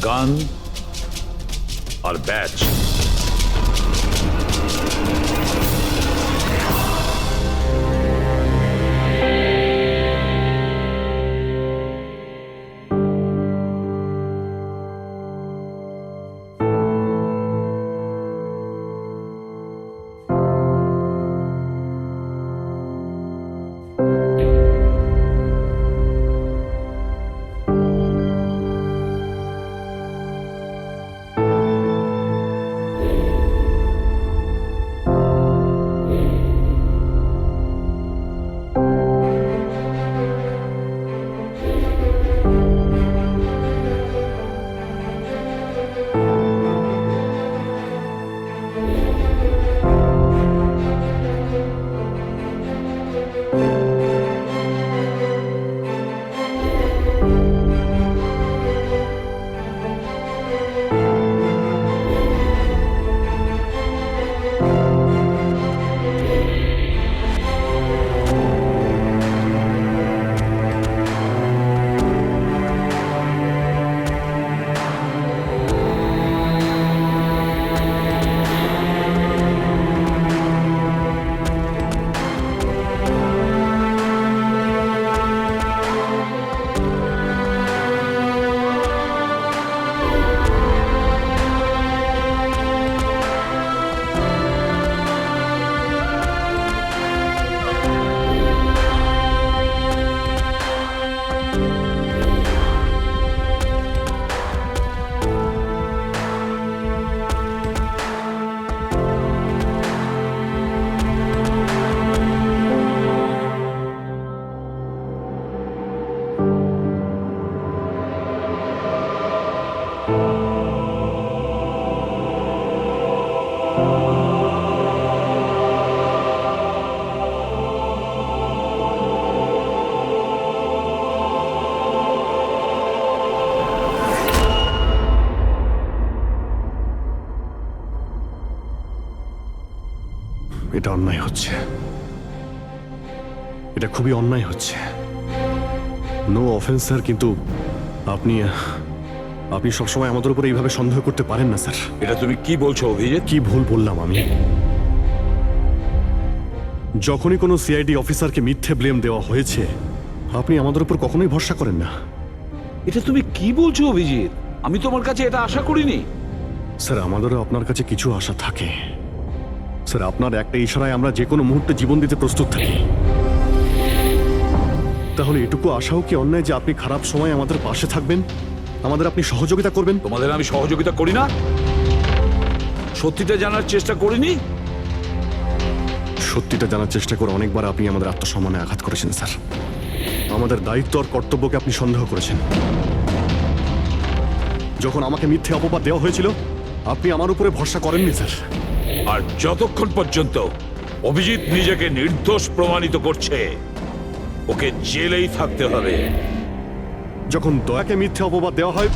গান আর ব্যাচ। এটা অন্যায় হচ্ছে, এটা খুবই অন্যায় হচ্ছে। নো অফেন্স স্যার, কিন্তু আপনি আপনি সবসময় আমাদের উপরে এইভাবে সন্দেহ করতে পারেন না স্যার। এটা তুমি কি বলছো অভিজিৎ? কি ভুল বললাম আমি? যখনই কোনো সিআইডি অফিসারকে মিথ্যে ব্লেম দেওয়া হয়েছে, আপনি আমাদের উপর কখনোই ভরসা করেন না। এটা তুমি কি বলছো অভিজিৎ? আমি তোমার কাছে এটা আশা করিনি। স্যার, আমাদেরও আপনার কাছে কিছু আশা থাকে স্যার। আপনার একটা ইশারায় আমরা যে কোনো মুহূর্তে জীবন দিতে প্রস্তুত থাকি। তাহলে এটুকু আশাও কি অন্যায় যে আপনি খারাপ সময় আমাদের পাশে থাকবেন, আমাদের আপনি সহযোগিতা করবেন? তোমাদের আমি সহযোগিতা করি না? সত্যিটা জানার চেষ্টা করিনি? সত্যিটা জানার চেষ্টা করে অনেকবার আপনি আমাদের আত্মসম্মানে আঘাত করেছেন স্যার। আমাদের দায়িত্ব আর কর্তব্যকে আপনি সন্দেহ করেছেন। যখন আমাকে মিথ্যে অপবাদ দেওয়া হয়েছিল, আপনি আমার উপরে ভরসা করেননি স্যার। আর যতক্ষণ পর্যন্ত অভিজিৎ নিজেকে নির্দোষ প্রমাণিত করছে, ওকে জেলেই থাকতে হবে। যখন দয়াকে মিথ্যে অপবাদ দেওয়া হয়,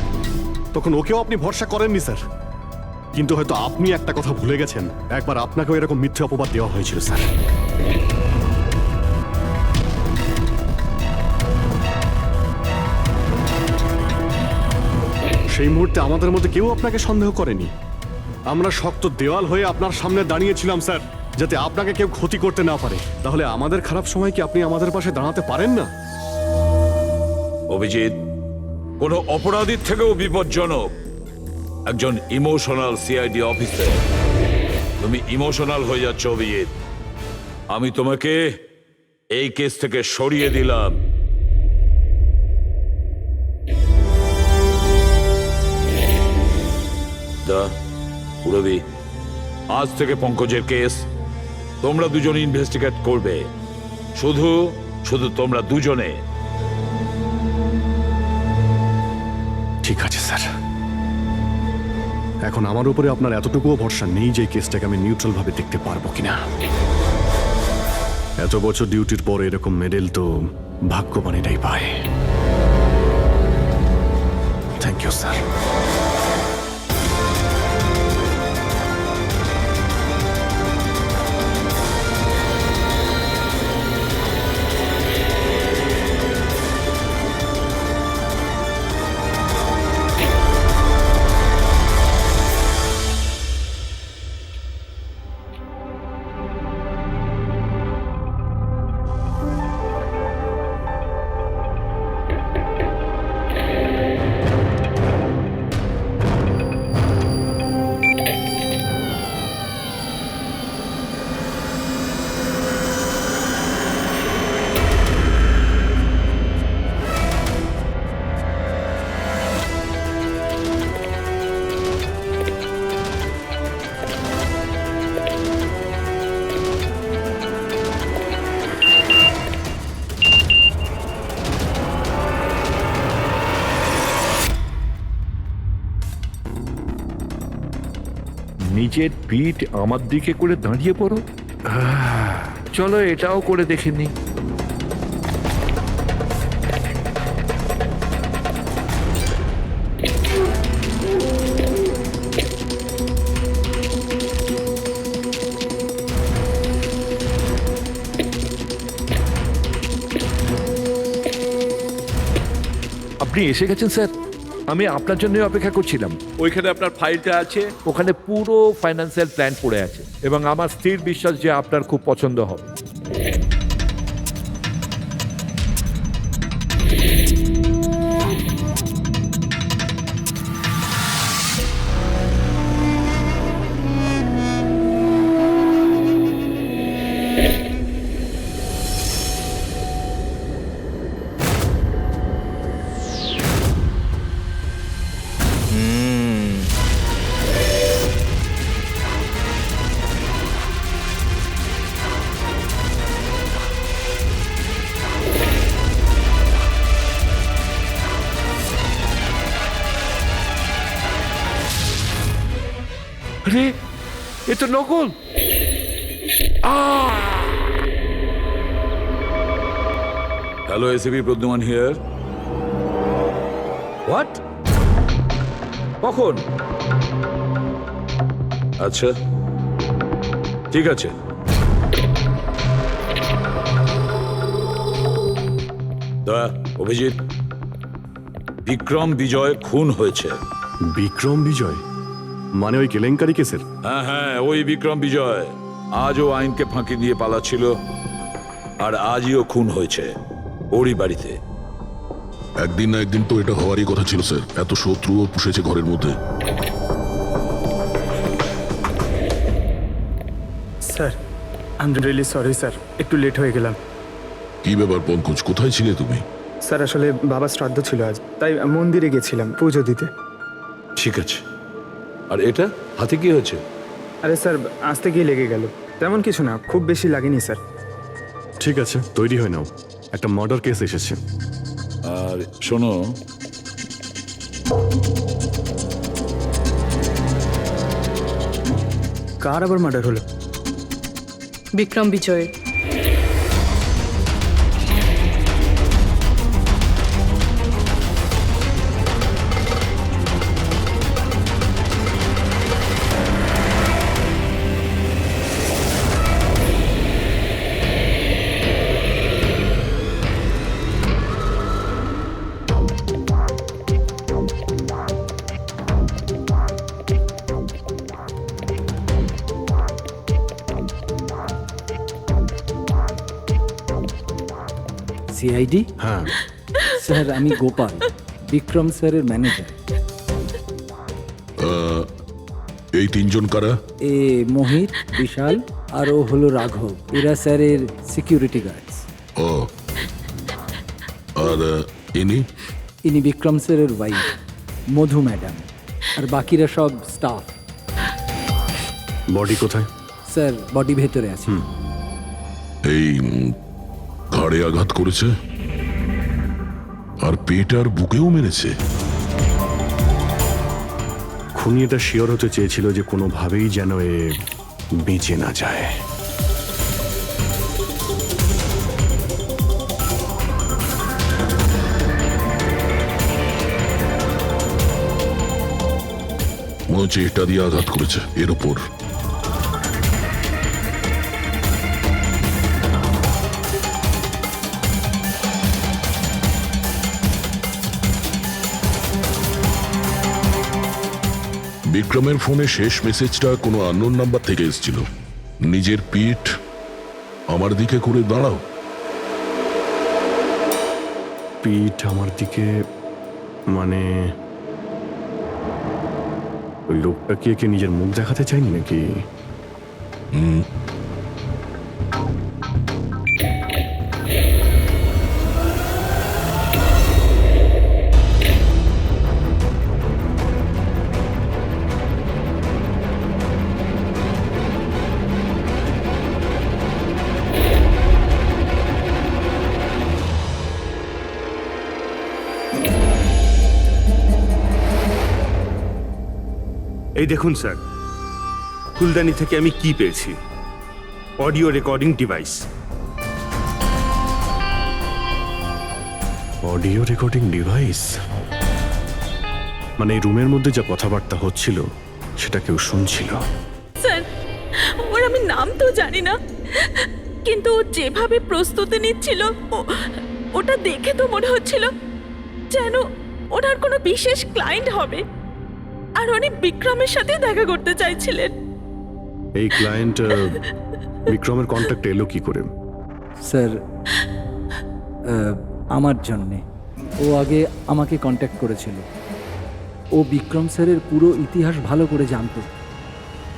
তখন ওকেও আপনি ভরসা করেননি স্যার। কিন্তু হয়তো আপনি একটা কথা ভুলে গেছেন, একবার আপনাকেও এরকম মিথ্যে অপবাদ দেওয়া হয়েছিল স্যার। সেই মুহূর্তে আমাদের মধ্যে কেউ আপনাকে সন্দেহ করেনি। আমরা শক্ত দেওয়াল হয়ে আপনার সামনে দাঁড়িয়েছিলাম স্যার, যাতে আপনাকে কেউ ক্ষতি করতে না পারে। তাহলে আমাদের খারাপ সময় কি আপনি আমাদের পাশে দাঁড়াতে পারেন না? অভিজিৎ কোনো অপরাধীর থেকেও বিপজ্জনক একজন ইমোশনাল সিআইডি অফিসার। তুমি ইমোশনাল হয়ে যাচ্ছ অভিজিৎ। আমি তোমাকে এই কেস থেকে সরিয়ে দিলাম। পুরবি, আজ থেকে পঙ্কজের কেস তোমরা দুজন ইনভেস্টিগেট করবে। শুধু শুধু তোমরা দুজনে। ঠিক আছে স্যার। এখন আমার উপরে আপনার এতটুকুও ভরসা নেই যে কেসটাকে আমি নিউট্রাল ভাবে দেখতে পারবো কিনা। এত বছর ডিউটির পর এরকম মেডেল তো ভাগ্যবানেরাই পায়। Thank you sir. নিজের পিঠ আমার দিকে করে দাঁড়িয়ে পড়ো। চলো এটাও করে দেখে নি। আপনি এসে গেছেন স্যার, আমি আপনার জন্য অপেক্ষা করছিলাম। ওইখানে আপনার ফাইলটা আছে, ওখানে পুরো ফাইন্যান্সিয়াল প্ল্যান পড়ে আছে এবং আমার স্থির বিশ্বাস যে আপনার খুব পছন্দ হবে। আরে এ তো নকল। Hello, ACP Pradyuman here. What? কখন? আচ্ছা, ঠিক আছে। অভিজিৎ, বিক্রম বিজয় খুন হয়েছে। বিক্রম বিজয় মানে ওই কেলেঙ্কারি কেসের? হ্যাঁ হ্যাঁ, ওই বিক্রম বিজয় আজও আইনকে ফাঁকি দিয়ে পালাচ্ছিল, আর আজই ও খুন হয়েছে ওরই বাড়িতে। একদিন না একদিন তো এটা হওয়ারই কথা ছিল স্যার। এত শত্রুও পুষেছে ঘরের মধ্যে। Sir, I am really sorry sir, একটু লেট হয়ে গেলাম। কি ব্যাপার পঙ্কজ, কোথায় ছিলে তুমি? স্যার আসলে বাবার শ্রাদ্ধ ছিল আজ, তাই মন্দিরে গেছিলাম পুজো দিতে। ঠিক আছে। আর এটা হাতে কি হয়েছে? আরে স্যার, আসতে গিয়ে লেগে গেল, তেমন কিছু না, খুব বেশি লাগেনি স্যার। ঠিক আছে, তৈরি হয়ে নাও, একটা মার্ডার কেস এসেছে। আর শোনো, কার আবার মার্ডার হলো? বিক্রম বিজয়। সিআইডি? হ্যাঁ, স্যার আমি গোপাল, বিক্রম স্যারের ম্যানেজার। এই তিনজন কারা? এ মোহিত, বিশাল আর ও হলো রাঘব, এরা স্যারের সিকিউরিটি গার্ডস। ও, আর ইনি? ইনি বিক্রম স্যারের ওয়াইফ মধু ম্যাডাম, আর বাকিরা সব স্টাফ। বডি কোথায়? স্যার বডি ভেতরে আছে। এই ঘাড়ে আঘাত করেছে আর পেট আর বুকেও মেরেছে। খুনি এটা শিওর হতে চেয়েছিল যে কোনোভাবেই যেন এ বেঁচে না যায়। মনে হচ্ছে এটা দিয়ে আঘাত করেছে এর ওপর। বিক্রমের ফোনে শেষ মেসেজটা কোনো আননোন নাম্বার থেকে এসেছিল। নিজের পিঠ আমার দিকে করে দাঁড়াও। পিঠ আমার দিকে মানে ওই লোকটা কি একে নিজের মুখ দেখাতে চাইনি নাকি? এই দেখুন স্যার, ফুলদানি থেকে আমি কি পেয়েছি? Audio recording device. Audio recording device মানে এই রুমের মধ্যে যা কথাবার্তা হচ্ছিল সেটা কেউ শুনছিল। স্যার, ওর আমি নাম তো জানি না, কিন্তু ও যেভাবে প্রস্তুতি নিচ্ছিল ওটা দেখে তো মনে হচ্ছিল যেন ওনার কোনো বিশেষ ক্লায়েন্ট হবে, আর উনি বিক্রমের সাথে দেখা করতে চাইছিলেন। এই ক্লায়েন্ট বিক্রমের কন্ট্যাক্ট এলো কি করে? স্যার আমার জন্যে ও আগে আমাকে কন্ট্যাক্ট করেছিল। ও বিক্রম স্যারের পুরো ইতিহাস ভালো করে জানতো,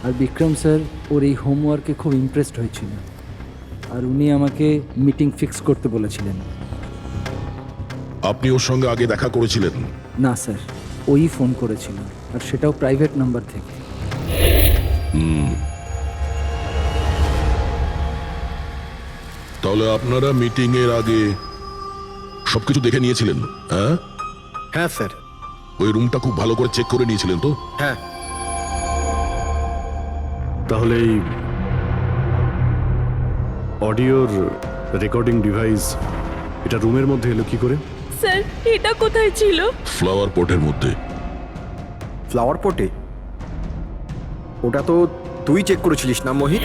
আর বিক্রম স্যার ওর এই হোমওয়ার্কে খুব ইমপ্রেসড হয়েছিল, আর উনি আমাকে মিটিং ফিক্স করতে বলেছিলেন। আপনি ওর সঙ্গে আগে দেখা করেছিলেন? না স্যার, ওই ফোন করেছিল, আর সেটাও প্রাইভেট নাম্বার থেকে। তাহলে আপনারা মিটিং এর আগে সবকিছু দেখে নিয়েছিলেন? হ্যাঁ হ্যাঁ স্যার। ওই রুমটা খুব ভালো করে চেক করে নিয়েছিলেন তো? হ্যাঁ। তাহলে এই অডিওর রেকর্ডিং ডিভাইস এটা রুমের মধ্যে এলো কি করে? স্যার, এটা কোথায় ছিল? ফ্লাওয়ার পটের মধ্যে। ফ্লাওয়ার পটে? ওটা তো তুই চেক করেছিলিস না মোহিত?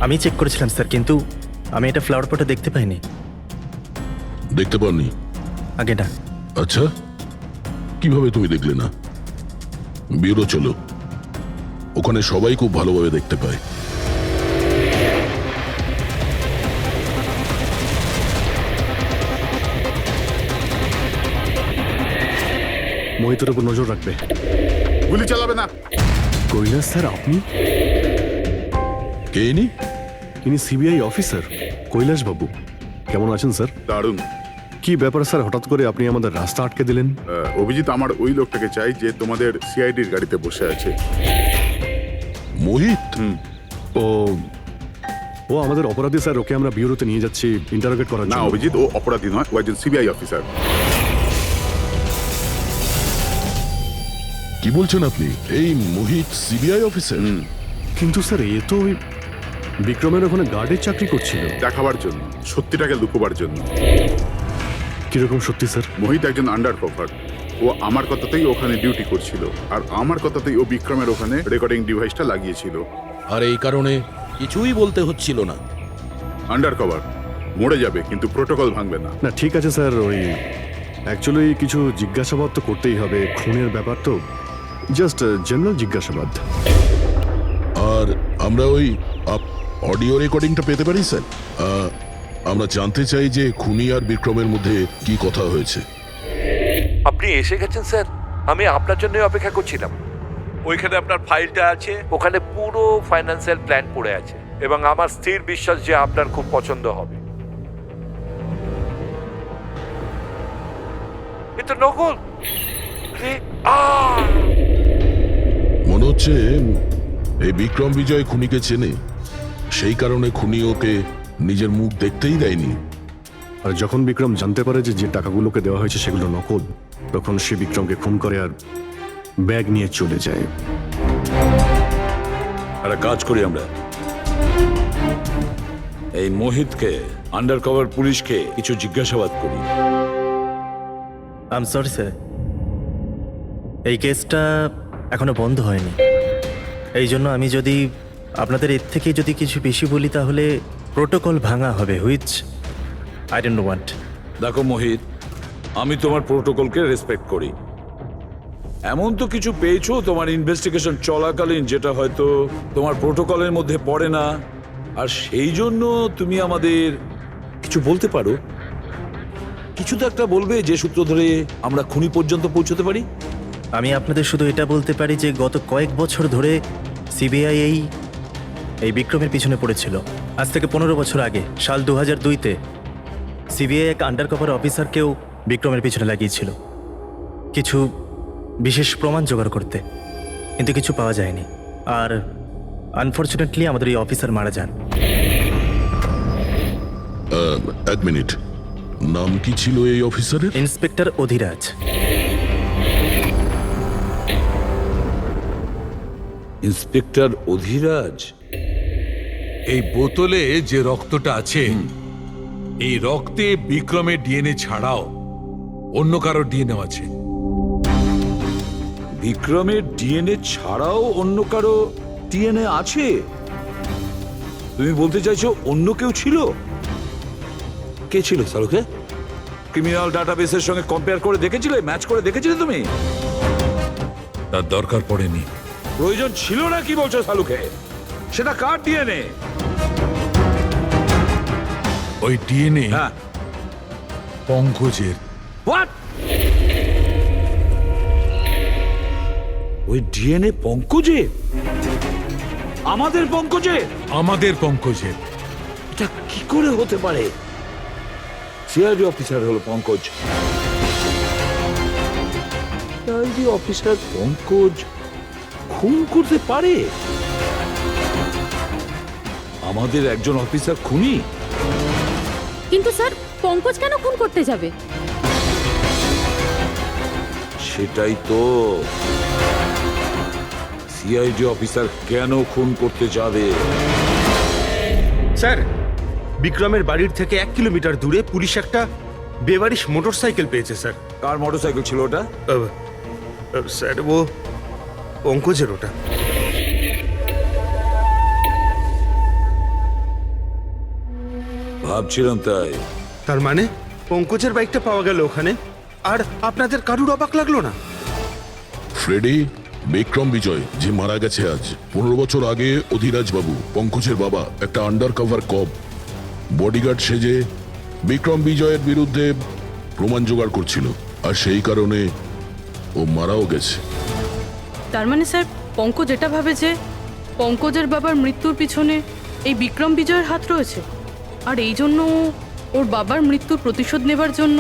আমি চেক করেছিলাম স্যার, কিন্তু আমি এটা ফ্লাওয়ার পটে দেখতে পাইনি। দেখতে পাননি? আগে না। আচ্ছা, কিভাবে তুমি দেখলে না? ব্যুরো চলো, ওখানে সবাই খুব ভালোভাবে দেখতে পায়। মোহিতের উপর নজর রাখবে। গুলি চালাবে না। কৈলাস স্যার, আপনি? কে ইনি? ইনি সিবিআই অফিসার কৈলাস বাবু। কেমন আছেন স্যার? দারুণ। কি ব্যাপার স্যার, হঠাৎ করে আপনি আমাদের রাস্তা আটকে দিলেন? অভিজিৎ, আমার ওই লোকটাকে চাই যে তোমাদের সিআইডির গাড়িতে বসে আছে। মোহিত? ও ও আমাদের অপরাধী স্যার, ওকে আমরা ব্যুরোতে নিয়ে যাচ্ছি ইন্টারোগেট করার না জন্য। অভিজিৎ, ও অপরাধী নয়, ও একজন সিবিআই অফিসার। কি বলছেন আপনি? এই মোহিত সিবিআই অফিসার? কিন্তু স্যার এ তো ওই বিক্রমের ওখানে গার্ডের চাকরি করছিল। দেখাবার জন্য, সত্যিটাকে লুকোবার জন্য। কিরকম সত্যি স্যার? মোহিত একজন আন্ডার কভার। ও আমার কথাতেই ওখানে ডিউটি করছিল, আর আমার কথাতেই ও বিক্রমের ওখানে রেকর্ডিং ডিভাইসটা লাগিয়েছিল। আর এই কারণে কিছুই বলতে হচ্ছিল না। আন্ডার কভার মরে যাবে, কিন্তু প্রোটোকল ভাঙবে না। না ঠিক আছে স্যার, ওই অ্যাকচুয়ালি কিছু জিজ্ঞাসাবাদ তো করতেই হবে, খুনের ব্যাপার তো, জাস্ট জেনারেল জিজ্ঞাসাবাদ। আর আমরা ওই অডিও রেকর্ডিংটা পেতে পারি স্যার? আমরা জানতে চাই যে খুনি আর বিক্রমের মধ্যে কি কথা হয়েছে। আপনি এসে গেছেন স্যার, আমি আপনার জন্যই অপেক্ষা করছিলাম। ওইখানে আপনার ফাইলটা আছে, ওখানে পুরো ফাইন্যান্সিয়াল প্ল্যান পড়ে আছে, এবং আমার স্থির বিশ্বাস যে আপনার খুব পছন্দ হবে। এটা নকল। মনে হচ্ছে এই বিক্রম বিজয় খুনিকে চেনে, সেই কারণে খুনি ওকে নিজের মুখ দেখতেই দেয়নি। আর যখন বিক্রম জানতে পারে যে যে টাকাগুলোকে দেওয়া হয়েছে সেগুলো নকল, তখন সে বিক্রমকে খুন করে আর ব্যাগ নিয়ে চলে যায়। একটা কাজ করি আমরা, এই মোহিতকে, আন্ডার কভার পুলিশকে কিছু জিজ্ঞাসাবাদ করি। আই এম সরি স্যার, এই কেসটা এখনো বন্ধ হয়নি। এই জন্য আমি যদি আপনাদের এর থেকে যদি কিছু বেশি বলি তাহলে প্রোটোকল ভাঙা হবে, হুইচ আই ডোন্ট ওয়ান্ট। দেখো মোহিত, আমি তোমার প্রোটোকলকে রেসপেক্ট করি। এমন তো কিছু পেয়েছো তোমার ইনভেস্টিগেশন চলাকালীন যেটা হয়তো তোমার প্রোটোকলের মধ্যে পড়ে না, আর সেই জন্য তুমি আমাদের কিছু বলতে পারো। কিছু তো একটা বলবে যে সূত্র ধরে আমরা খুনি পর্যন্ত পৌঁছতে পারি। আমি আপনাদের শুধু এটা বলতে পারি যে গত কয়েক বছর ধরে সিবিআই এই বিক্রমের পিছনে পড়েছিল। আজ থেকে 15 বছর আগে, সাল 2002-তে সিবিআই এক আন্ডার কভার অফিসারকেও বিক্রমের পিছনে লাগিয়েছিল কিছু বিশেষ প্রমাণ জোগাড় করতে, কিন্তু কিছু পাওয়া যায়নি। আর আনফর্চুনেটলি আমাদের এই অফিসার মারা যান। এক মিনিট, নাম কি ছিল এই অফিসারের? ইন্সপেক্টর অধিরাজ। ইন্সপেক্টর অধিরাজ? এই বোতলে যে রক্তটা আছে, এই রক্তে বিক্রমের ডিএনএ ছাড়াও অন্য কারো ডিএনএ আছে। বিক্রমের ডিএনএ ছাড়াও অন্য কারো ডিএনএ আছে? তুমি বলতে চাইছো অন্য কেউ ছিল? কে ছিল সালুকে? ক্রিমিনাল ডাটাবেসের সঙ্গে কম্পেয়ার করে দেখেছিলে, ম্যাচ করে দেখেছিলে তুমি? তার দরকার পড়েনি। প্রয়োজন ছিল না কি বলছো সালুকে? সেটা কার ডিএনএ? ওই ডিএনএ হ্যাঁ, পঙ্কজের। হোয়াট? ওই ডিএনএ পঙ্কজের? আমাদের পঙ্কজের? আমাদের পঙ্কজের। এটা কি করে হতে পারে? সিআইডি অফিসার হলো পঙ্কজ। সিআইডি অফিসার পঙ্কজ খুন করতে পারে? আমাদের একজন অফিসার খুনি? কিন্তু স্যার, পঙ্কজ কেন খুন করতে যাবে? সেটাই তো, সিআইডি অফিসার কেন খুন করতে যাবে? স্যার, বিক্রমের বাড়ির থেকে 1 কিলোমিটার দূরে পুলিশ একটা বেবারিশ মোটরসাইকেল পেয়েছে স্যার। কার মোটরসাইকেল ছিল ওটা? স্যার, ও পঙ্কজের ওটা। ভাবছিলাম তাই। তার মানে পঙ্কজের বাইকটা পাওয়া গেল ওখানে, আর আপনাদের কারুর অবাক লাগলো না? ফ্রেডি, বিক্রম বিজয় যে মারা গেছে আজ 15 বছর আগে, অধিরাজ বাবু পঙ্কজের বাবা একটা আন্ডার কভার কপ বডিগার্ড সেজে বিক্রম বিজয়ের বিরুদ্ধে প্রমাণ জোগাড় করছিল, আর সেই কারণে ও মারাও গেছে। তার মানে স্যার, পঙ্কজ এটা ভাবে যে পঙ্কজের বাবার মৃত্যুর পিছনে এই বিক্রম বিজয়ের হাত রয়েছে, আর এই জন্য ও ওর বাবার মৃত্যুর প্রতিশোধ নেবার জন্য।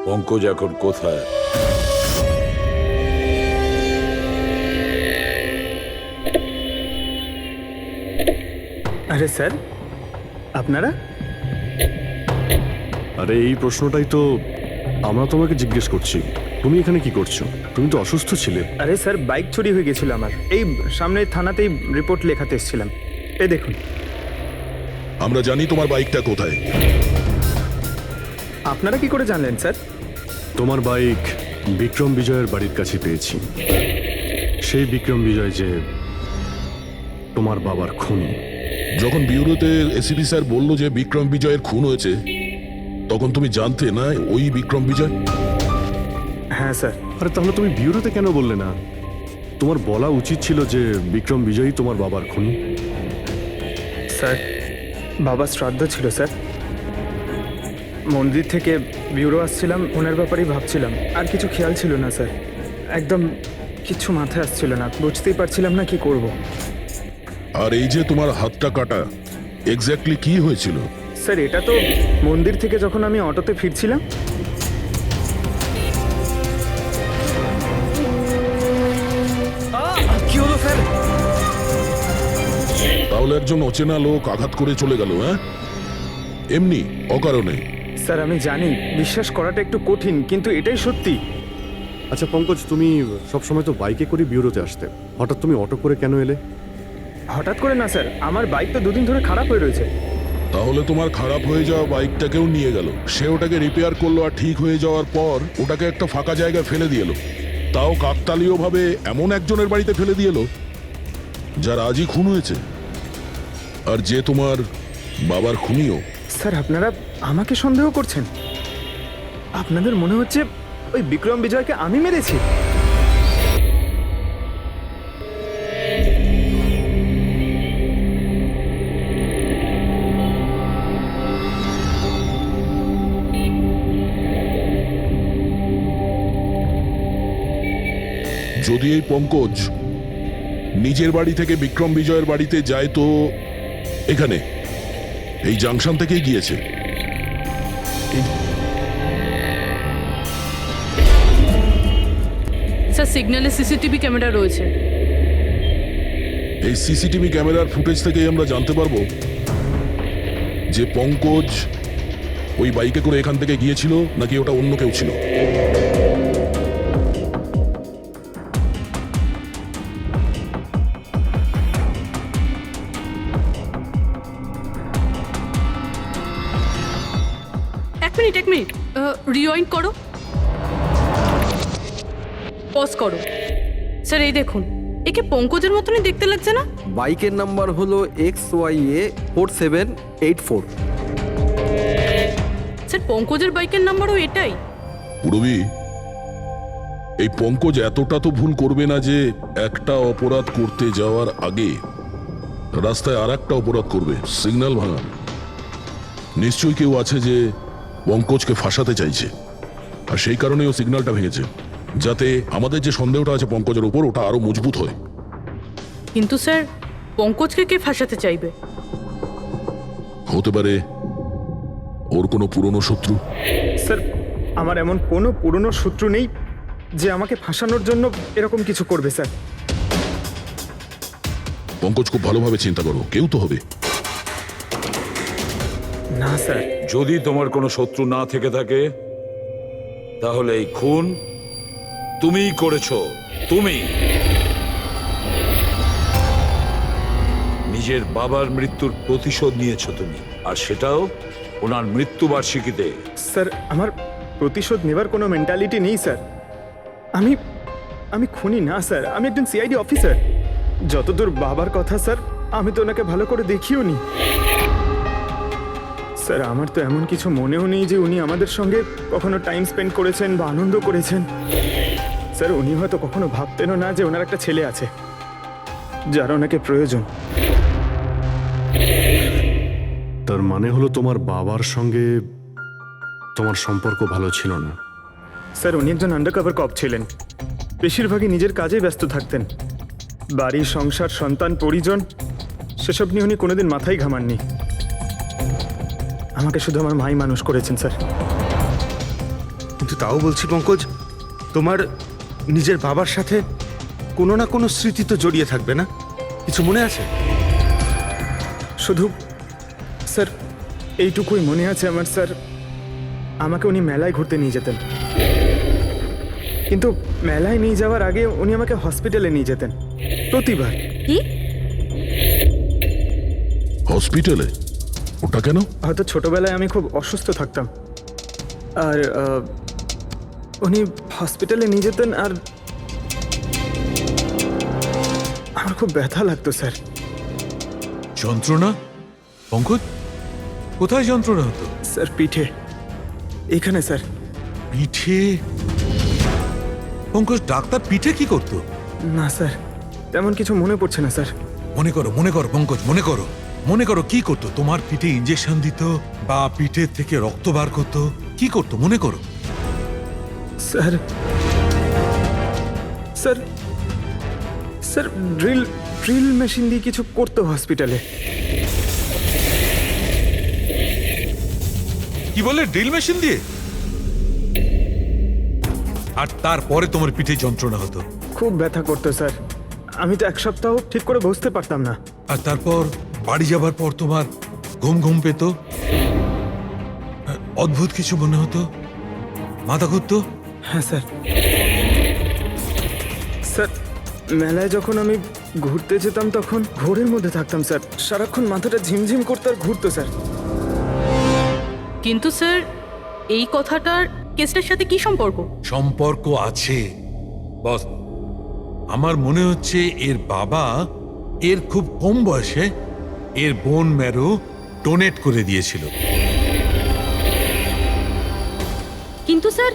পঙ্কজ এখন কোথায়? আরে স্যার, আপনারা? আরে এই প্রশ্নটাই তো আমরা তোমাকে জিজ্ঞেস করছি। তুমি এখানে কি করছো? তুমি তো অসুস্থ ছিলে। আরে স্যার, বাইক চুরি হয়ে গেছিল আমার। এই সামনে থানাতেই রিপোর্ট লেখাতে এসেছিলাম। এই দেখুন। আমরা জানি তোমার বাইকটা কোথায়। আপনারা কি করে জানলেন স্যার? তোমার বাইক বিক্রম বিজয়ের বাড়ির কাছে পেয়েছি। সেই বিক্রম বিজয় যে তোমার বাবার খুনি। যখন বিউরোতে এসিপি স্যার বলল যে বিক্রম বিজয়ের খুন হয়েছে, তখন তুমি জানতে না ওই বিক্রম বিজয়? হ্যাঁ স্যার। আরে তাহলে তুমি বিউরোতে কেন বললে না? তোমার বলা উচিত ছিল যে বিক্রম বিজয়ই তোমার বাবার খুনি। স্যার, বাবার শ্রাদ্ধ ছিল স্যার। মন্দির থেকে বিউরো আসছিলাম, ওনার ব্যাপারেই ভাবছিলাম, আর কিছু খেয়াল ছিল না স্যার। একদম কিছু মাথায় আসছিল না, বুঝতেই পারছিলাম না কি করব। আর এই যে তোমার হাতটা কাটা, এক্স্যাক্টলি কি হয়েছিল? স্যার, এটা তো মন্দির থেকে যখন আমি অটোতে ফিরছিলাম। কি হলো স্যার? তাহলে একজন অচেনা লোক আঘাত করে চলে গেল? হ্যাঁ, এমনি অকারণে? স্যার, আমি জানি বিশ্বাস করাটা একটু কঠিন, কিন্তু এটাই সত্যি। আচ্ছা পঙ্কজ, তুমি সবসময় তো বাইকে করে বিউরোতে আসতে, হঠাৎ তুমি অটো করে কেন এলে? হঠাৎ করে না স্যার, আমার বাইক তো 2 দিন ধরে খারাপ হয়ে রয়েছে। তাহলে তোমার খারাপ হয়ে যাওয়া বাইকটাকেও নিয়ে গেল, সে ওটাকে রিপেয়ার করলো, আর ঠিক হয়ে যাওয়ার পর ওটাকে একটা ফাঁকা জায়গায় ফেলে দিয়ে এলো, তাও কাকতালীয় ভাবে এমন একজনের বাড়িতে ফেলে দিয়ে এলো যার আজই খুন হয়েছে, আর যে তোমার বাবার খুনিও। স্যার, আপনারা আমাকে সন্দেহ করছেন? আপনাদের মনে হচ্ছে ওই বিক্রম বিজয়কে আমি মেরেছি? যদি এই পঙ্কজ নিজের বাড়ি থেকে বিক্রম বিজয়ের বাড়িতে যায়, তো এখানে এই জাংশন থেকেই গিয়েছে। স্যার, সিগন্যালে সিসিটিভি ক্যামেরা রয়েছে। এই সিসিটিভি ক্যামেরার ফুটেজ থেকেই আমরা জানতে পারবো যে পঙ্কজ ওই বাইকে করে এখান থেকে গিয়েছিল নাকি ওটা অন্য কেউ ছিল। এক মিনিট রিওয়াইন্ড করো, পজ করো। স্যার এই দেখুন, একে পঙ্কজের মতনই দেখতে লাগছে না? বাইকের নাম্বার হলো XYA4784। স্যার পঙ্কজের বাইকের নাম্বারও এটাই। পুরবী, এই পঙ্কজ এতটা তো ভুল করবে না যে একটা অপরাধ করতে যাওয়ার আগে রাস্তায় আর একটা অপরাধ করবে, সিগন্যাল ভাঙা। নিশ্চয়ই কেউ আছে যে পঙ্কজকে ফাঁসাতে চাইছে, আর সেই কারণেই ও সিগন্যালটা ভেঙেছে, যাতে আমাদের যে সন্দেহটা আছে পঙ্কজের উপর ওটা আরো মজবুত হয়। কিন্তু স্যার পঙ্কজকে কে ফাঁসাতে চাইবে? হতে পারে ওর কোনো পুরনো শত্রু। স্যার আমার এমন কোনো পুরনো শত্রু নেই যে আমাকে ফাঁসানোর জন্য এরকম কিছু করবে স্যার। পঙ্কজ খুব ভালোভাবে চিন্তা করো, কেউ তো হবে। না স্যার। যদি তোমার কোনো শত্রু না থেকে থাকে তাহলে এই খুন তুমিই করেছো। তুমি নিজের বাবার মৃত্যুর প্রতিশোধ নিয়েছো তুমি, আর সেটাও ওনার মৃত্যুবার্ষিকীতে। স্যার আমার প্রতিশোধ নেবার কোনো মেন্টালিটি নেই স্যার। আমি খুনি না স্যার, আমি একজন সিআইডি অফিসার। যতদূর বাবার কথা স্যার, আমি তো ওনাকে ভালো করে দেখিও নি স্যার। আমার তো এমন কিছু মনেও নেই যে উনি আমাদের সঙ্গে কখনো টাইম স্পেন্ড করেছেন বা আনন্দ করেছেন। স্যার উনি হয়তো কখনো ভাবতেনও না যে ওনার একটা ছেলে আছে যার ওনাকে প্রয়োজন। তার মানে হলো তোমার বাবার সঙ্গে তোমার সম্পর্ক ভালো ছিল না? স্যার উনি একজন আন্ডারকভার কপ ছিলেন, বেশিরভাগই নিজের কাজে ব্যস্ত থাকতেন। বাড়ি, সংসার, সন্তান, পরিজন সেসব নিয়ে উনি কোনোদিন মাথায় ঘামাননি। আমাকে শুধু আমার মাই মানুষ করেছেন স্যার। কিন্তু তাও বলছি পঙ্কজ, তোমার নিজের বাবার সাথে কোনো না কোনো স্মৃতি তো জড়িয়ে থাকবে না? কিছু মনে আছে? শুধু স্যার এইটুকুই মনে আছে আমার স্যার, আমাকে উনি মেলায় ঘুরতে নিয়ে যেতেন, কিন্তু মেলায় নিয়ে যাওয়ার আগে উনি আমাকে হসপিটালে নিয়ে যেতেন প্রতিবার। কি? হসপিটালে? ওটা কেন? হয়তো ছোটবেলায় আমি খুব অসুস্থ থাকতাম, আর উনি হসপিটালে নিয়ে যেতেন, আর আমার খুব ব্যথা লাগতো স্যার। যন্ত্রণা? পঙ্কজ, কোথায় যন্ত্রণা হতো? স্যার পিঠে, এখানে স্যার। পিঠে? পঙ্কজ, ডাক্তার পিঠে কি করতো? না স্যার, তেমন কিছু মনে পড়ছে না স্যার। মনে করো পঙ্কজ, মনে করো কি করতো? তোমার পিঠে ইঞ্জেকশন দিত বা পিঠের থেকে রক্ত বার করতো? কি করতো মনে করো? Sir sir sir drill machine দিয়ে কিছু করতো হসপিটালে। কি বলে? ড্রিল মেশিন দিয়ে? আর তারপরে তোমার পিঠে যন্ত্রণা হতো? খুব ব্যথা করতো স্যার, আমি তো এক সপ্তাহ ঠিক করে বসতে পারতাম না। আর তারপর বাড়ি যাবার পর তোমার ঘুম পেত, অদ্ভুত কিছু মনে হতো, মাথা ঘুরতো? হ্যাঁ স্যার। স্যার মেলায় যখন আমি ঘুরতে যেতাম তখন ঘোরের মধ্যে থাকতাম স্যার, সারাক্ষণ মাথাটা ঝিমঝিম করতে আর ঘুরতো স্যার। কিন্তু স্যার এই কথাটার কেসটার সাথে কি সম্পর্ক? সম্পর্ক আছে বস। আমার মনে হচ্ছে এর বাবা এর খুব কম বয়সে এর বোন ম্যারো ডোনেট করে দিয়েছিল। কিন্তু স্যার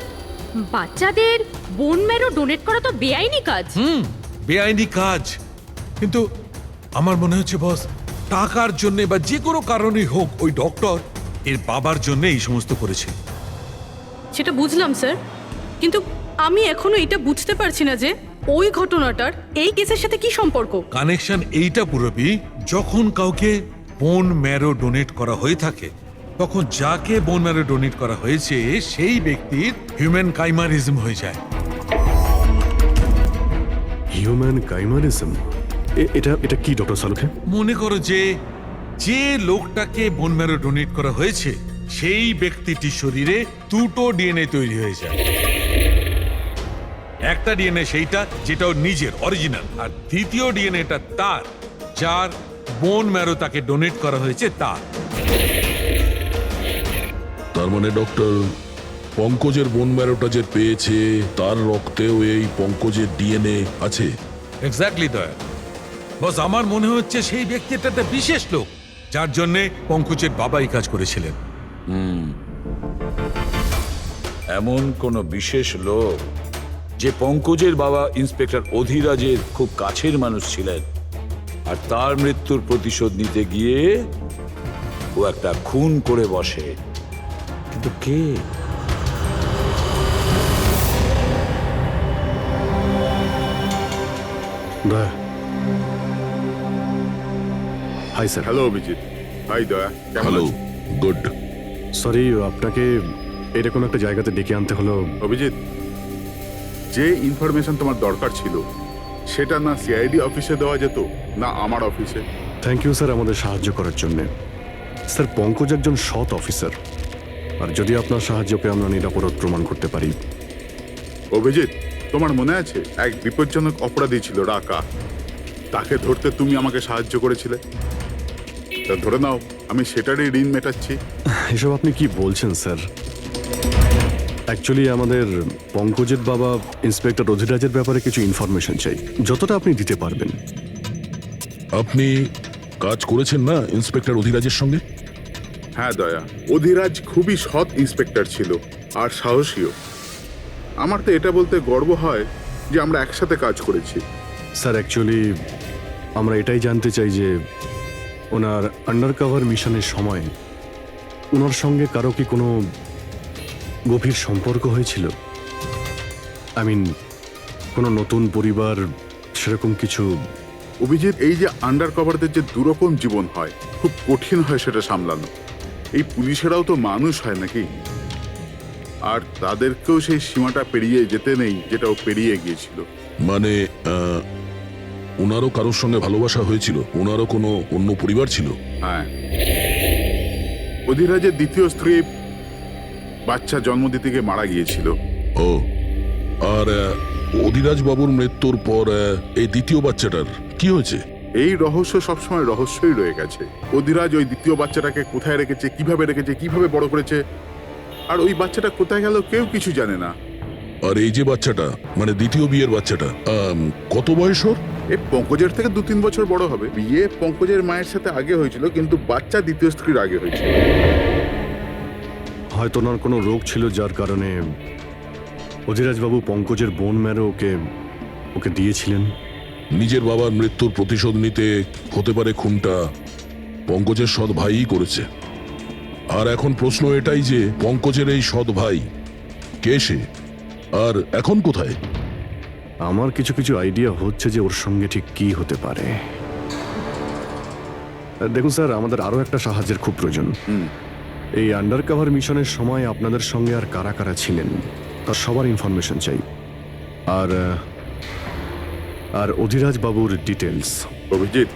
বাচ্চাদের বোন ম্যারো ডোনেট করা তো বেআইনি কাজ। বেআইনি কাজ, কিন্তু আমার মনে হচ্ছে বস টাকার জন্য বা যে কোনো কারণেই হোক ওই ডক্টর এর বাবার জন্য এই সমস্ত করেছে। সেটা বুঝলাম স্যার, কিন্তু আমি এখনো এটা বুঝতে পারছি না যে ওই ঘটনাটার এই কেসের সাথে কি সম্পর্ক। কানেকশন এইটা পুরোপুরি, যখন কাউকে বোন ম্যারো ডোনেট করা হয়ে থাকে তখন যাকে বোন ম্যারো ডোনেট করা হয়েছে সেই ব্যক্তির হিউম্যান কাইমারিজম হয়ে যায়। হিউম্যান কাইমারিজম? এটা কি ডক্টর সালুখে? মনে করো যে লোকটাকে বোন ম্যারো ডোনেট করা হয়েছে সেই ব্যক্তিটির শরীরে দুটো ডিএনএ তৈরি হয়ে যায়। একটা ডিএনএ সেইটা যেটা ওর নিজের অরিজিনাল, আর দ্বিতীয় ডিএনএটা তার যার বোন ম্যারো তাকে ডোনেট করা হয়েছে তার। তার তার মানে ডক্টর, পঙ্কজের বোন ম্যারোটা যে পেয়েছে তার রক্তেও এই পঙ্কজের ডিএনএ আছে। এক্স্যাক্টলি দয়া। বস, আমার মনে হচ্ছে সেই ব্যক্তিটা একটা বিশেষ লোক, যার জন্যে পঙ্কজের বাবা এই কাজ করেছিলেন। এমন কোন বিশেষ লোক যে পঙ্কজের বাবা ইন্সপেক্টর অধিরাজের খুব কাছের মানুষ ছিলেন, আর তার মৃত্যুর প্রতিশোধ নিতে গিয়ে ও একটা খুন করে বসে। কিন্তু কে? Daya. Hi sir. Hello Abhijit. Hi Daya, কেমন হ্যালো, আছো? গুড। সরি, আপনাকে এরকম একটা জায়গাতে ডেকে আনতে হলো। অভিজিৎ, যে ইনফরমেশন তোমার দরকার ছিল সেটা না সিআইডি অফিসে দেওয়া যেত না আমার অফিসে। থ্যাংক ইউ স্যার আমাদের সাহায্য করার জন্যে। স্যার, পঙ্কজ একজন সৎ অফিসার, আর যদি আপনার সাহায্যকে আমরা নিরাপরাধ প্রমাণ করতে পারি। অভিজিৎ, তোমার মনে আছে এক বিপজ্জনক অপরাধী ছিল রাকা, তাকে ধরতে তুমি আমাকে সাহায্য করেছিলে। তা ধরে নাও আমি সেটারই ঋণ মেটাচ্ছি। এসব আপনি কি বলছেন স্যার? অ্যাকচুয়ালি আমাদের পঙ্কজের বাবা ইন্সপেক্টর অধিরাজের ব্যাপারে কিছু ইনফরমেশন চাই, যতটা আপনি দিতে পারবেন। আপনি কাজ করেছেন না ইন্সপেক্টর অধিরাজের সঙ্গে? হ্যাঁ দয়া, অধিরাজ খুবই সৎ ইন্সপেক্টর ছিল আর সাহসীও। আমার তো এটা বলতে গর্ব হয় যে আমরা একসাথে কাজ করেছি। স্যার, অ্যাকচুয়ালি আমরা এটাই জানতে চাই যে ওনার আন্ডারকভার মিশনের সময় ওনার সঙ্গে কারো কি কোনো গভীর সম্পর্ক হয়েছিল? আই মিন, কোনো নতুন পরিবার, সেরকম কিছু? অভিজিৎ, এই যে আন্ডার কভারদের যে দুরকম জীবন হয়, খুব কঠিন হয় সেটা সামলানো। এই পুলিশেরাও তো মানুষ হয় নাকি, আর তাদেরকেও সেই সীমাটা পেরিয়ে যেতে নেই যেটা ও পেরিয়ে গিয়েছিল। মানে ওনারও কারোর সঙ্গে ভালোবাসা হয়েছিল? ওনারও কোনো অন্য পরিবার ছিল? হ্যাঁ, অধিরাজের দ্বিতীয় স্ত্রী বাচ্চা জন্ম দিতে গিয়ে মারা গিয়েছিল। ও, আর অধিরাজ বাবুর মৃত্যুর পর এই দ্বিতীয় বাচ্চাটার কি হয়েছে? এই রহস্য সবসময় রহস্যই রয়ে গেছে। অধিরাজ ওই দ্বিতীয় বাচ্চাটাকে কোথায় রেখেছে, কিভাবে বড় করেছে, আর ওই বাচ্চাটা কোথায় গেল কেউ কিছু জানে না। আর এই যে বাচ্চাটা, মানে দ্বিতীয় বিয়ের বাচ্চাটা, কত বয়স ওর? এ পঙ্কজের থেকে 2-3 বছর বড় হবে। বিয়ে পঙ্কজের মায়ের সাথে আগে হয়েছিল, কিন্তু বাচ্চা দ্বিতীয় স্ত্রীর আগে হয়েছিল। হয়তো ওনার কোনো রোগ ছিল যার কারণে অধিরাজবাবু পঙ্কজের বোন ম্যারো ওকে দিয়েছিলেন। নিজের বাবার মৃত্যুর প্রতিশোধ নিতে হতে পারে খুনটা পঙ্কজের সৎ ভাইই করেছে। আর এখন প্রশ্ন এটাই যে পঙ্কজের এই সৎ ভাই কে সে, আর এখন কোথায়? আমার কিছু কিছু আইডিয়া হচ্ছে যে ওর সঙ্গে ঠিক কি হতে পারে। দেখুন স্যার, আমাদের আরো একটা সাহায্যের খুব প্রয়োজন। এই আন্ডারকভার মিশনের সময় আপনাদের সঙ্গে আর কারা কারা ছিলেন তার সবার ইনফরমেশন চাই, আর অধিরাজ বাবুর ডিটেলস। অভিজিৎ,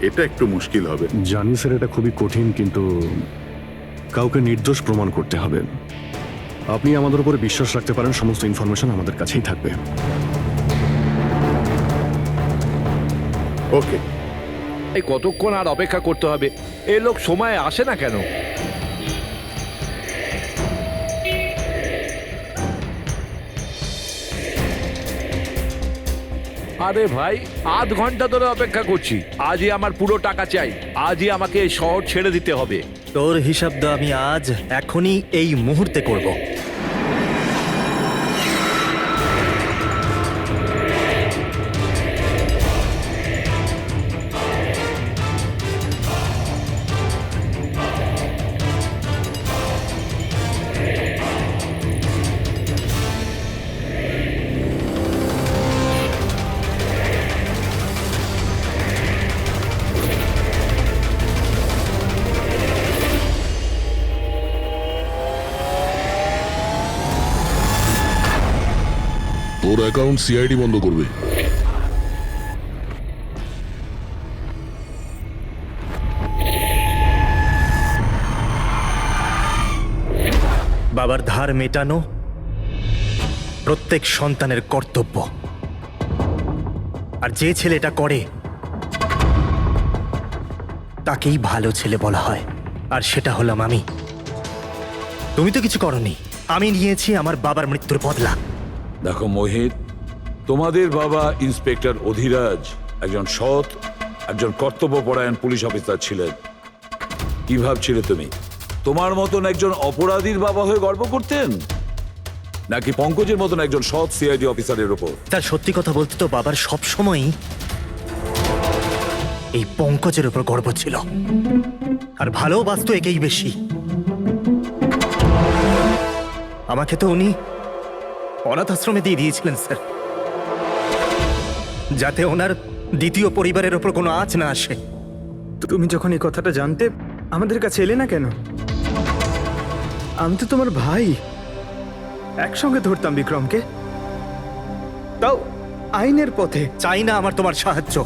এটা একটু মুশকিল হবে। জানি স্যার, এটা খুবই কঠিন, কিন্তু কাউকে নির্দোষ প্রমাণ করতে হবে। আপনি আমাদের উপরে বিশ্বাস রাখতে পারেন, সমস্ত ইনফরমেশন আমাদের কাছেই থাকবে। ওকে। এই কতক্ষণ আর অপেক্ষা করতে হবে? এই লোক সময় আসে না কেন? আরে ভাই, আধ ঘন্টা ধরে অপেক্ষা করছি। আজই আমার পুরো টাকা চাই। আজই আমাকে এই শহর ছেড়ে দিতে হবে। তোর হিসাব তো আমি আজ এখনই এই মুহূর্তে করব। তোর অ্যাকাউন্ট সিআইডি বন্ধ করবে। বাবার ধার মেটানো প্রত্যেক সন্তানের কর্তব্য, আর যে ছেলে এটা করে তাকেই ভালো ছেলে বলা হয়, আর সেটা হলাম আমি। তুমি তো কিছু করনি, আমি নিয়েছি আমার বাবার মৃত্যুর বদলা। দেখো মোহিত, তোমাদের বাবা ইন্সপেক্টর অধিরাজ একজন সৎ, একজন কর্তব্যপরায়ণ পুলিশ অফিসার ছিলেন। কি ভাবছিলে তুমি তোমার মতন একজন অপরাধীর বাবা হয়ে গর্ব করতেন, নাকি পঙ্কজের মতন একজন সৎ সিআইডি অফিসারের উপর? তার সত্যি কথা বলতে তো বাবার সব সময়ই এই পঙ্কজের উপর গর্ব ছিল, আর ভালোবাসতো একেই বেশি। আমাকে তো উনি অনাথ আশ্রমে দিয়ে দিয়েছিলেন স্যার, যাতে ওনার দ্বিতীয় পরিবারের ওপর কোনো আঁচ না আসে। তুমি যখন এই কথাটা জানতে আমাদের কাছে এলে না কেন? আমি তো তোমার ভাই, একসঙ্গে ধরতাম বিক্রমকে, তাও আইনের পথে। চাই না আমার তোমার সাহায্য।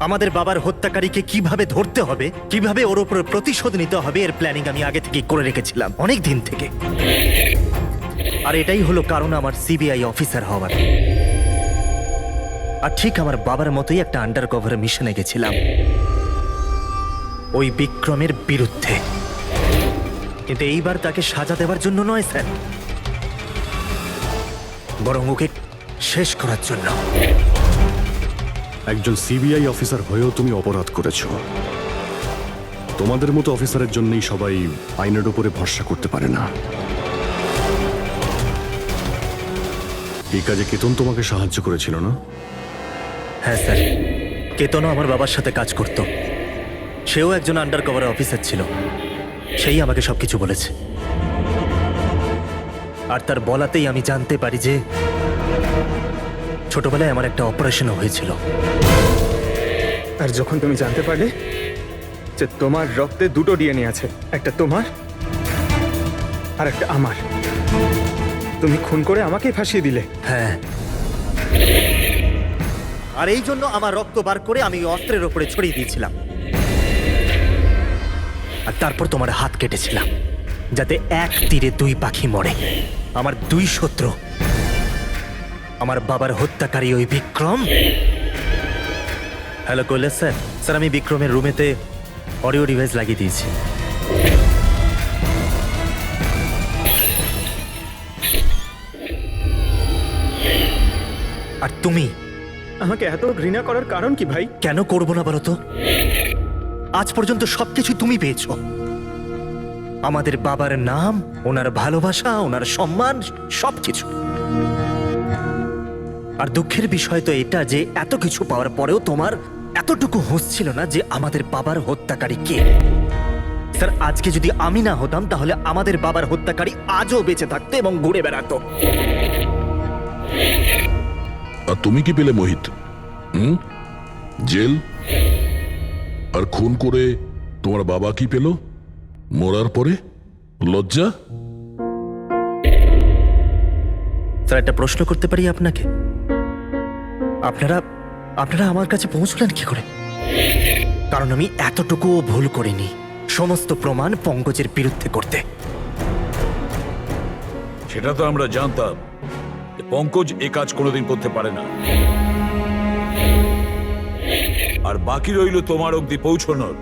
আমাদের বাবার হত্যাকারীকে কিভাবে ধরতে হবে, কিভাবে ওর উপর প্রতিশোধ নিতে হবে, এর প্ল্যানিং আমি আগে থেকে করে রেখেছিলাম, অনেক দিন থেকে। আর এটাই হলো কারণ আমার সিবিআই অফিসার হওয়ার। আর ঠিক আমার বাবার মতোই একটা আন্ডার কভার মিশনে গেছিলাম ওই বিক্রমের বিরুদ্ধে, কিন্তু এইবার তাকে সাজা দেওয়ার জন্য নয় স্যার, বরং ওকে শেষ করার জন্য। একজন সিবিআই অফিসার হয়েও তুমি অপরাধ করেছো। তোমাদের মতো অফিসারের জন্যই সবাই আইনের উপরে ভরসা করতে পারে না। এই কাজে কেতন তোমাকে সাহায্য করেছিল না? হ্যাঁ স্যার, কেতনও আমার বাবার সাথে কাজ করত, সেও একজন আন্ডার কভার অফিসার ছিল, সেই আমাকে সবকিছু বলেছে। আর তার বলাতেই আমি জানতে পারি যে ছোটবেলায় আমার একটা অপারেশনও হয়েছিল। আর যখন তুমি জানতে পারলে যে তোমার রক্তে দুটো ডিএনএ আছে, একটা তোমার আর একটা আমার, তুমি খুন করে আমাকেই ফাঁসিয়ে দিলে। হ্যাঁ, আর এই জন্য আমার রক্ত বার করে আমি ওই অস্ত্রের ওপরে ছড়িয়ে দিয়েছিলাম, আর তারপর তোমার হাত কেটেছিলাম, যাতে এক তীরে দুই পাখি মরে। আমার দুই শত্রু, আমার বাবার হত্যাকারী ওই Vikram. Hello Kailash sir. Sir, আমি বিক্রমের রুমেতে অডিও ডিভাইস লাগিয়ে দিয়েছি। আর তুমি আমাকে এত ঘৃণা করার কারণ কি ভাই? কেন করবো না বলো তো? আজ পর্যন্ত সবকিছু তুমি পেয়েছো, আমাদের বাবার নাম, ওনার ভালোবাসা, ওনার সম্মান, সবকিছু। আর দুঃখের বিষয় তো এটা যে এত কিছু পাওয়ার পরেও তোমার এতটুকু হুঁশ ছিল না যে আমাদের বাবার হত্যাকারী কে। স্যার, আজকে যদি আমি না হতাম তাহলে আমাদের বাবার হত্যাকারী আজও বেঁচে থাকতো এবং ঘুরে বেড়াতো। আর তুমি কি পেলে মোহিত? জেল? আর খুন করে তোমার বাবা কি পেল মরার পরে? লজ্জা? স্যার, একটা প্রশ্ন করতে পারি আপনাকে? আপনারা আমার কাছে পৌঁছলেন কি করে? কারণ আমি এতটুকুও ভুল করিনি সমস্ত প্রমাণ পঙ্কজের বিরুদ্ধে করতে। সেটা তো আমরা জানতাম যে পঙ্কজ এ কাজ কোনোদিন করতে পারে না। আর বাকি রইল তোমার অবধি পৌঁছানোর।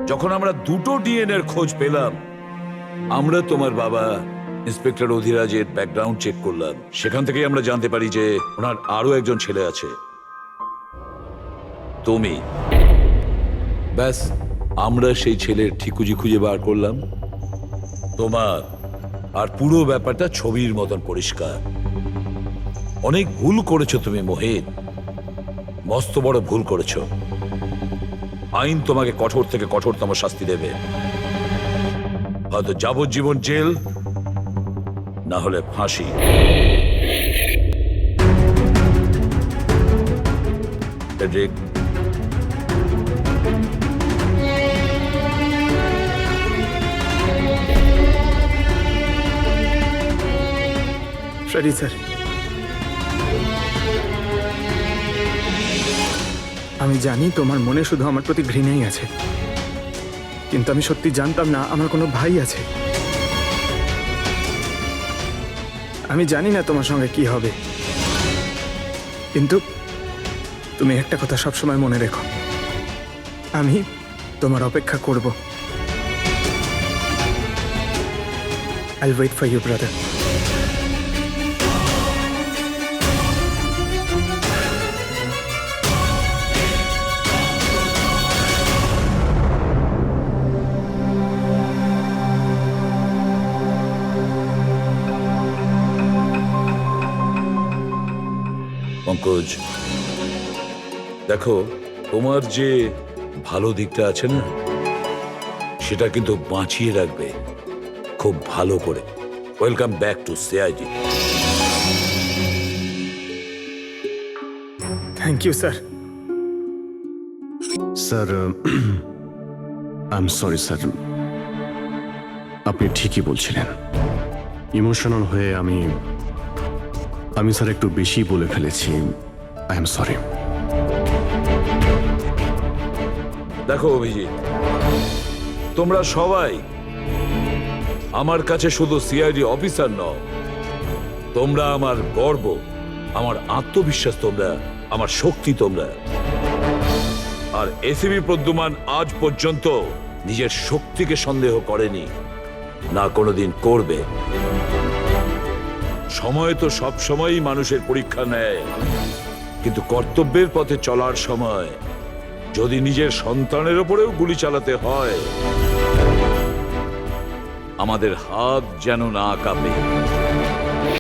যখন আমরা দুটো ডিএনএর খোঁজ পেলাম, আমরা তোমার বাবা ইন্সপেক্টর অধিরাজের ব্যাকগ্রাউন্ড চেক করলাম। সেখান থেকেই আমরা জানতে পারি যে ওনার আরো একজন ছেলে আছে, তুমি। ব্যাস, আমরা সেই ছেলের ঠিকুজি খুঁজে বার করলাম তোমার। আর পুরো ব্যাপারটা ছবির মতন পরিষ্কার। অনেক ভুল করেছো তুমি মোহিত, মস্ত বড় ভুল করেছো। আইন তোমাকে কঠোর থেকে কঠোরতম শাস্তি দেবে, হয়তো যাবজ্জীবন জেল, না হলে ফাঁসি। ফ্রেডরিক, সরি স্যার, আমি জানি তোমার মনে শুধু আমার প্রতি ঘৃণাই আছে, কিন্তু আমি সত্যি জানতাম না আমার কোনো ভাই আছে। আমি জানি না তোমার সঙ্গে কি হবে, কিন্তু তুমি একটা কথা সবসময় মনে রেখো, আমি তোমার অপেক্ষা করব। I'll wait for you, brother. Pankaj, দেখো, তোমার যে ভালো দিকটা আছে না, সেটা কিন্তু বাঁচিয়ে রাখবে খুব ভালো করে। Welcome back to CID. Thank you, sir. Sir, I am sorry sir, আপনি ঠিকই বলছিলেন। ইমোশনাল হয়ে আমি স্যার একটু বেশি বলে ফেলেছি। I am sorry. দেখো অভিজিৎ, তোমরা সবাই আমার কাছে শুধু সিআইডি অফিসার নও, তোমরা আমার গর্ব, আমার আত্মবিশ্বাস, তোমরা আমার শক্তি। তোমরা আর এসিবি প্রদ্যুমান আজ পর্যন্ত নিজের শক্তিকে সন্দেহ করেনি, না কোনোদিন করবে। সময় তো সব সময়ই মানুষের পরীক্ষা নেয়, কিন্তু কর্তব্যের পথে চলার সময় যদি নিজের সন্তানের ওপরেও গুলি চালাতে হয়, আমাদের হাত যেন না কাঁপে।